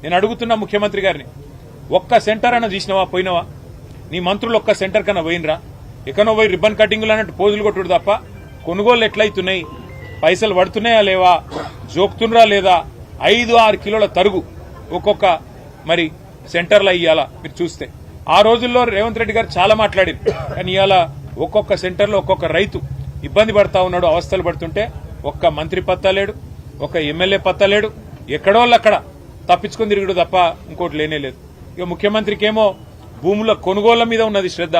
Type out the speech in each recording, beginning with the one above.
నేను అడుగుతున్నా ముఖ్యమంత్రి గారిని, ఒక్క సెంటర్ అన్న చూసినవా? పోయినవా? నీ మంత్రులు ఒక్క సెంటర్ కన్నా పోయినరా? ఎక్కడో పోయి రిబ్బన్ కటింగ్లు అన్నట్టు పోజులు కొట్టుడు తప్ప కొనుగోలు ఎట్లయితున్నాయి, పైసలు పడుతున్నాయా లేవా, జోక్తుండ్రా లేదా, 5-6 కిలోల తరుగు ఒక్కొక్క మరి సెంటర్లో ఇయ్యాలా? మీరు చూస్తే ఆ రోజుల్లో రేవంత్ రెడ్డి గారు చాలా మాట్లాడారు, కానీ ఇవాళ ఒక్కొక్క సెంటర్లో ఒక్కొక్క రైతు ఇబ్బంది పడతా ఉన్నాడు, అవస్థలు పడుతుంటే ఒక్క మంత్రి పత్తా లేడు, ఒక ఎమ్మెల్యే పత్తా లేడు, ఎక్కడోళ్ళక్కడ తప్పించుకుని తిరుగుడు తప్ప ఇంకోటి లేనే లేదు. ఇక ముఖ్యమంత్రికి ఏమో భూముల కొనుగోళ్ల మీద ఉన్నది శ్రద్ధ,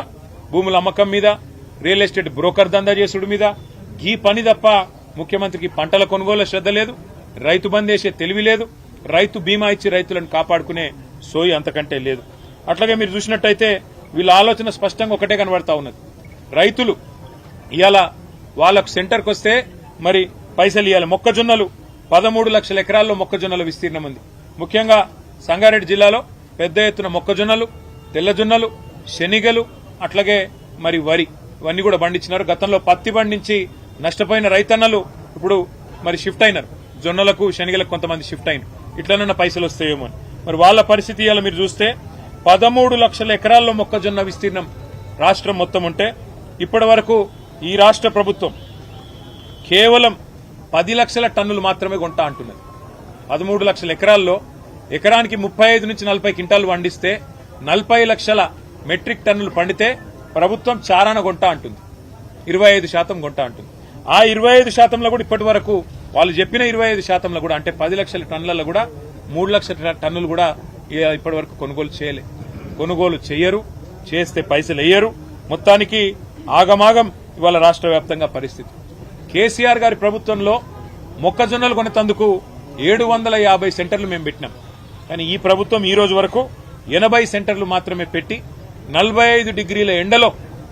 భూముల అమ్మకం మీద, రియల్ ఎస్టేట్ బ్రోకర్ దందా చేసుడు మీద, ఈ పని తప్ప ముఖ్యమంత్రికి పంటల కొనుగోలు శ్రద్ధ లేదు, రైతు బంద్ చేసే తెలివి లేదు, రైతు బీమా ఇచ్చి రైతులను కాపాడుకునే సోయి అంతకంటే లేదు. అట్లాగే మీరు చూసినట్టయితే వీళ్ళ ఆలోచన స్పష్టంగా ఒకటే కనబడతా ఉన్నది. రైతులు ఇవాళ వాళ్ళకు సెంటర్కి వస్తే మరి పైసలు ఇవ్వాలి. మొక్కజొన్నలు 13 లక్షల ఎకరాల్లో మొక్కజొన్నల విస్తీర్ణం ఉంది. ముఖ్యంగా సంగారెడ్డి జిల్లాలో పెద్ద ఎత్తున మొక్కజొన్నలు, తెల్లజొన్నలు, శనిగలు, అట్లాగే మరి వరి ఇవన్నీ కూడా పండించినారు. గతంలో పత్తి పండించి నష్టపోయిన రైతన్నలు ఇప్పుడు మరి షిఫ్ట్ అయినారు, జొన్నలకు శనిగలకు కొంతమంది షిఫ్ట్ అయినారు. ఇట్లనన్నా పైసలు వస్తాయేమో అని. మరి వాళ్ళ పరిస్థితి ఇవాళ మీరు చూస్తే 13 లక్షల ఎకరాల్లో మొక్కజొన్న విస్తీర్ణం రాష్ట్రం మొత్తం ఉంటే ఇప్పటి వరకు ఈ రాష్ట్ర ప్రభుత్వం కేవలం 10 లక్షల టన్నులు మాత్రమే కొంటా అంటున్నది. 13 లక్షల ఎకరాల్లో ఎకరానికి 35 నుంచి 40 క్వింటాలు పండిస్తే 40 లక్షల మెట్రిక్ టన్నులు పండితే ప్రభుత్వం చారాన కొంటా అంటుంది, 25% కొంటా అంటుంది. ఆ 25%లో కూడా ఇప్పటి వరకు వాళ్ళు చెప్పిన 25%లో కూడా అంటే 10 లక్షల టన్నులలో కూడా 3 లక్షల టన్నులు కూడా ఇప్పటి వరకు కొనుగోలు చేయరు, చేస్తే పైసలు వేయరు. మొత్తానికి ఆగమాగం ఇవాళ రాష్ట్ర వ్యాప్తంగా పరిస్థితి. కేసీఆర్ గారి ప్రభుత్వంలో మొక్కజొన్నలు కొనేందుకు 750 సెంటర్లు మేము పెట్టినాం. కానీ ఈ ప్రభుత్వం ఈ రోజు వరకు 80 సెంటర్లు మాత్రమే పెట్టి 45 డిగ్రీల ఎండలో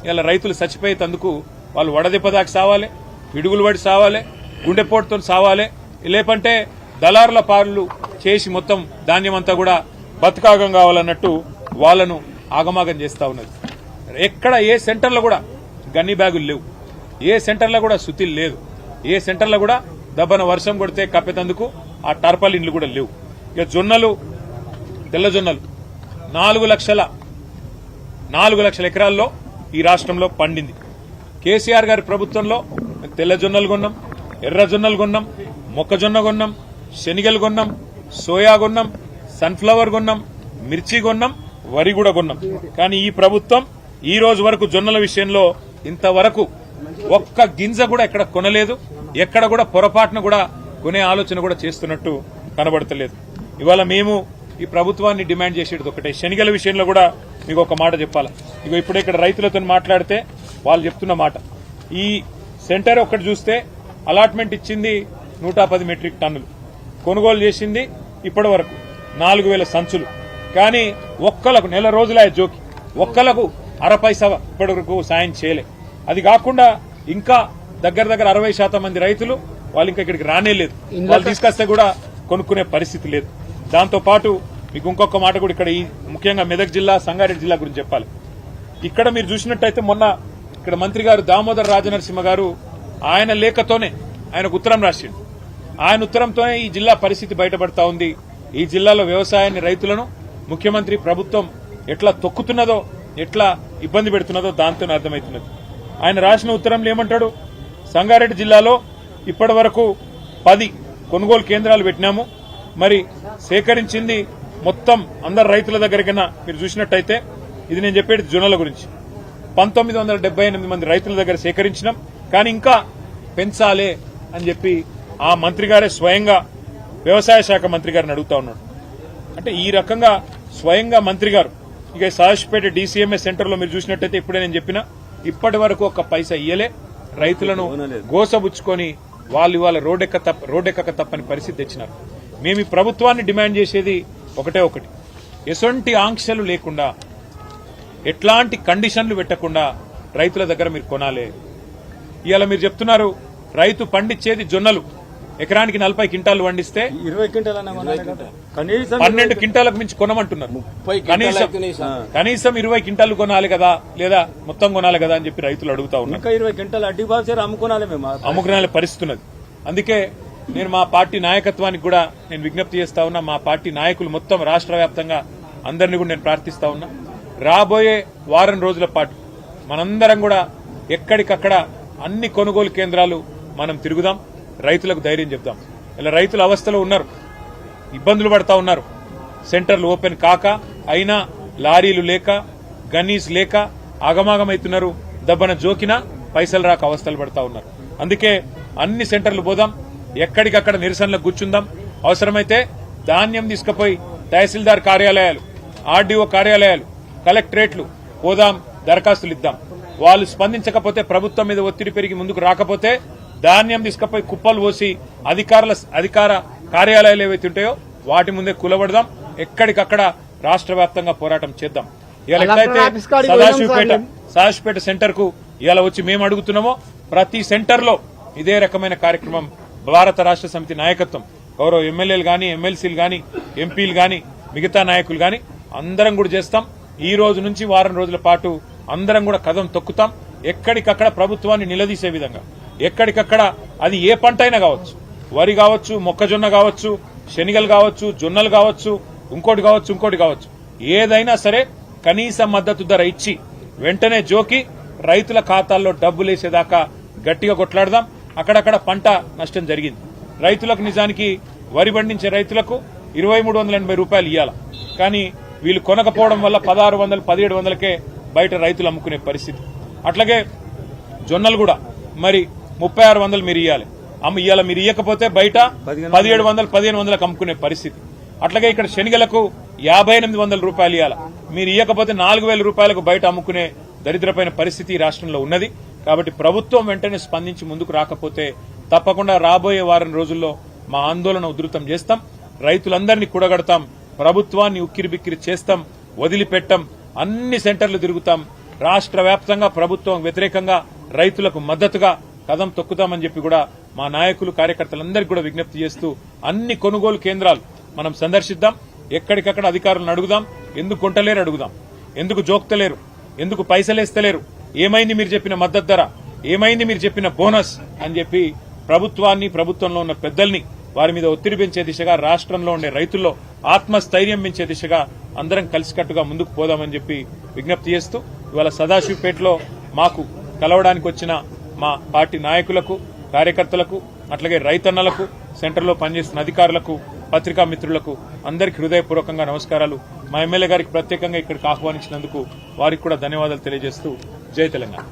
ఇలా రైతులు చచ్చిపోయేందుకు వాళ్ళు వడదెబ్బదాకా సావాలి, పిడుగులు పడి సావాలి, గుండెపోటుతో సావాలి, లేపంటే దళారుల పాలు చేసి మొత్తం ధాన్యం అంతా కూడా బతుకాగం కావాలన్నట్టు వాళ్లను ఆగమాగం చేస్తా ఉన్నది. ఎక్కడ ఏ సెంటర్లో కూడా గన్ని బ్యాగులు లేవు, ఏ సెంటర్లో కూడా సుతిల్ లేదు, ఏ సెంటర్లో కూడా దబ్బన వర్షం కొడితే కప్పేందుకు ఆ టర్పల్ ఇండ్లు కూడా లేవు. ఇక జొన్నలు, తెల్లజొన్నలు 4 లక్షల ఎకరాల్లో ఈ రాష్ట్రంలో పండింది. కేసీఆర్ గారి ప్రభుత్వంలో తెల్లజొన్నలు కొన్నాం, ఎర్రజొన్నలు కొన్నాం, మొక్కజొన్న కొన్నాం, శనిగలు కొన్నాం, సోయా కొన్నాం, సన్ఫ్లవర్ కొన్నాం, మిర్చి కొన్నాం, వరి కూడా కొన్నాం. కానీ ఈ ప్రభుత్వం ఈ రోజు వరకు జొన్నల విషయంలో ఇంతవరకు ఒక్క గింజ కూడా ఎక్కడ కొనలేదు, ఎక్కడ కూడా పొరపాటున కూడా కొనే ఆలోచన కూడా చేస్తున్నట్టు కనబడతలేదు. ఇవాళ మేము ఈ ప్రభుత్వాన్ని డిమాండ్ చేసేది ఒకటే. శనిగల విషయంలో కూడా మీకు ఒక మాట చెప్పాలా. ఇగో ఇప్పుడే ఇక్కడ రైతులతో మాట్లాడితే వాళ్ళు చెప్తున్న మాట, ఈ సెంటర్ ఒక్కటి చూస్తే అలాట్మెంట్ ఇచ్చింది 110 మెట్రిక్ టన్నులు, కొనుగోలు చేసింది ఇప్పటి వరకు 4000 సంచులు. కానీ ఒక్కలకు నెల రోజులే జోకి, ఒక్కలకు 60 పైసా ఇప్పటి వరకు సాయం చేయలే. అది కాకుండా ఇంకా దగ్గర 60% మంది రైతులు వాళ్ళు ఇంకా ఇక్కడికి రానే లేదు, వాళ్ళు తీసుకొస్తే కూడా కొనుక్కునే పరిస్థితి లేదు. దాంతో పాటు మీకు ఇంకొక మాట కూడా ఇక్కడ ముఖ్యంగా మెదక్ జిల్లా, సంగారెడ్డి జిల్లా గురించి చెప్పాలి. ఇక్కడ మీరు చూసినట్టయితే మొన్న ఇక్కడ మంత్రి గారు దామోదర్ రాజనరసింహ గారు ఆయన లేఖతోనే ఆయనకు ఉత్తరం రాసిండు. ఆయన ఉత్తరంతోనే ఈ జిల్లా పరిస్థితి బయటపడతా ఉంది. ఈ జిల్లాలో వ్యవసాయాన్ని, రైతులను ముఖ్యమంత్రి ప్రభుత్వం ఎట్లా తొక్కుతున్నదో, ఎట్లా ఇబ్బంది పెడుతున్నదో దాంతోనే అర్థమవుతున్నది. ఆయన రాసిన ఉత్తరంలో ఏమంటాడు, సంగారెడ్డి జిల్లాలో ఇప్పటి వరకు 10 కొనుగోలు కేంద్రాలు పెట్టినాము, మరి సేకరించింది మొత్తం అందరు రైతుల దగ్గరికైనా మీరు చూసినట్టయితే, ఇది నేను చెప్పేది జొన్నల గురించి, 1978 మంది రైతుల దగ్గర సేకరించినాం. కానీ ఇంకా పెంచాలే అని చెప్పి ఆ మంత్రి గారే స్వయంగా వ్యవసాయ శాఖ మంత్రి గారిని అడుగుతా ఉన్నాడు. అంటే ఈ రకంగా స్వయంగా మంత్రి గారు ఇక సాహెబ్పేట డీసీఎంఏ సెంటర్లో మీరు చూసినట్టయితే ఇప్పుడే నేను చెప్పిన ఇప్పటి వరకు ఒక్క పైసా ఇయ్యలే, రైతులను గోసబుచ్చుకొని వాళ్ళు ఇవాళ రోడ్డెక్కక తప్పని పరిస్థితి తెచ్చినారు. మేము ఈ ప్రభుత్వాన్ని డిమాండ్ చేసేది ఒకటే ఒకటి, ఎటువంటి ఆంక్షలు లేకుండా, ఎట్లాంటి కండిషన్లు పెట్టకుండా రైతుల దగ్గర మీరు కొనాలి. ఇవాళ మీరు చెప్తున్నారు రైతు పండించేది జొన్నలు ఎకరానికి 40 క్వింటాలు పండిస్తే 12 క్వింటాలకు మించి కొనమంటున్నారు. కనీసం 20 క్వింటాలు కొనాలి కదా, లేదా మొత్తం కొనాలి కదా అని చెప్పి రైతులు అడుగుతా ఉన్నారు. ఇంకా 20 క్వింటాలు అడ్డి బాగా అమ్ముకునే పరిస్థితి ఉన్నది. అందుకే నేను మా పార్టీ నాయకత్వానికి కూడా నేను విజ్ఞప్తి చేస్తా ఉన్నా, మా పార్టీ నాయకులు మొత్తం రాష్ట్ర వ్యాప్తంగా అందరినీ కూడా నేను ప్రార్థిస్తా ఉన్నా, రాబోయే వారం రోజుల పాటు మనందరం కూడా ఎక్కడికక్కడ అన్ని కొనుగోలు కేంద్రాలు మనం తిరుగుదాం, రైతులకు ధైర్యం చెప్దాం. ఇలా రైతుల అవస్థలో ఉన్నారు, ఇబ్బందులు పడతా ఉన్నారు. సెంటర్లు ఓపెన్ కాక అయినా లారీలు లేక గన్నీస్ లేక ఆగమాగమైతున్నారు. దబ్బన జోకినా పైసలు రాక అవస్థలు పడతా ఉన్నారు. అందుకే అన్ని సెంటర్లు పోదాం, ఎక్కడికక్కడ నిరసనలకు కూర్చుందాం. అవసరమైతే ధాన్యం తీసుకుపోయి తహసీల్దార్ కార్యాలయాలు, ఆర్డీఓ కార్యాలయాలు, కలెక్టరేట్లు పోదాం, దరఖాస్తులు ఇద్దాం. వాళ్ళు స్పందించకపోతే, ప్రభుత్వం మీద ఒత్తిడి పెరిగి ముందుకు రాకపోతే ధాన్యం తీసుకుపోయి కుప్పలు పోసి అధికార కార్యాలయాలు ఏవైతే ఉంటాయో వాటి ముందే కూలబడదాం. ఎక్కడికక్కడ రాష్ట్ర వ్యాప్తంగా పోరాటం చేద్దాం. ఇవాళ ఎట్లయితే సదాశివపేట సెంటర్ కు ఇవాళ వచ్చి మేము అడుగుతున్నామో ప్రతి సెంటర్ లో ఇదే రకమైన కార్యక్రమం భారత రాష్ట్ర సమితి నాయకత్వం, గౌరవ ఎమ్మెల్యేలు గాని, ఎమ్మెల్సీలు గాని, ఎంపీలు గాని, మిగతా నాయకులు గాని అందరం కూడా చేస్తాం. ఈ రోజు నుంచి వారం రోజుల పాటు అందరం కూడా కదం తొక్కుతాం. ఎక్కడికక్కడ ప్రభుత్వాన్ని నిలదీసే విధంగా, ఎక్కడికక్కడ అది ఏ పంట అయినా కావచ్చు, వరి కావచ్చు, మొక్కజొన్న కావచ్చు, శనిగలు కావచ్చు, జొన్నలు కావచ్చు, ఇంకోటి కావచ్చు, ఏదైనా సరే కనీస మద్దతు ధర ఇచ్చి వెంటనే జోకి రైతుల ఖాతాల్లో డబ్బులేసేదాకా గట్టిగా కొట్లాడదాం. అక్కడక్కడ పంట నష్టం జరిగింది. రైతులకు నిజానికి వరి పండించే రైతులకు 2380 రూపాయలు ఇవ్వాలి. కానీ వీళ్ళు కొనకపోవడం వల్ల 1600, 1700కే బయట రైతులు అమ్ముకునే పరిస్థితి. అట్లాగే జొన్నలు కూడా మరి 3600 మీరు ఇవ్వాలి. ఇవాళ మీరు ఇవ్వకపోతే బయట 1700, 1500లకు అమ్ముకునే పరిస్థితి. అట్లాగే ఇక్కడ శనిగలకు 5800 రూపాయలు ఇవ్వాలి. మీరు ఇవ్వకపోతే 4000 రూపాయలకు బయట అమ్ముకునే దరిద్రమైన పరిస్థితి రాష్ట్రంలో ఉన్నది. కాబట్టి ప్రభుత్వం వెంటనే స్పందించి ముందుకు రాకపోతే తప్పకుండా రాబోయే వారం రోజుల్లో మా ఆందోళన ఉధృతం చేస్తాం. రైతులందరినీ కూడగడతాం, ప్రభుత్వాన్ని ఉక్కిరిబిక్కిరి చేస్తాం, వదిలిపెట్టాం, అన్ని సెంటర్లు తిరుగుతాం. రాష్ట్ర వ్యాప్తంగా ప్రభుత్వం వ్యతిరేకంగా రైతులకు మద్దతుగా కదం తొక్కుతామని చెప్పి కూడా మా నాయకులు, కార్యకర్తలందరికీ కూడా విజ్ఞప్తి చేస్తూ అన్ని కొనుగోలు కేంద్రాలు మనం సందర్శిద్దాం. ఎక్కడికక్కడ అధికారులను అడుగుదాం, ఎందుకు కొంటలేరు అడుగుదాం, ఎందుకు జోక్తలేరు, ఎందుకు పైసలేస్తలేరు, ఏమైంది మీరు చెప్పిన మద్దతు ధర, ఏమైంది మీరు చెప్పిన బోనస్ అని చెప్పి ప్రభుత్వాన్ని, ప్రభుత్వంలో ఉన్న పెద్దల్ని వారి మీద ఒత్తిడి పెంచే దిశగా, రాష్ట్రంలో ఉండే రైతుల్లో ఆత్మస్థైర్యం పెంచే దిశగా అందరం కలిసికట్టుగా ముందుకు పోదామని చెప్పి విజ్ఞప్తి చేస్తూ ఇవాళ సదాశివపేటలో మాకు కలవడానికి వచ్చిన మా పార్టీ నాయకులకు, కార్యకర్తలకు, అట్లాగే రైతన్నలకు, సెంటర్లో పనిచేస్తున్న అధికారులకు, పత్రికా మిత్రులకు అందరికీ హృదయపూర్వకంగా నమస్కారాలు. మా ఎమ్మెల్యే గారికి ప్రత్యేకంగా ఇక్కడికి ఆహ్వానించినందుకు వారికి కూడా ధన్యవాదాలు తెలియజేస్తూ జై తెలంగాణ.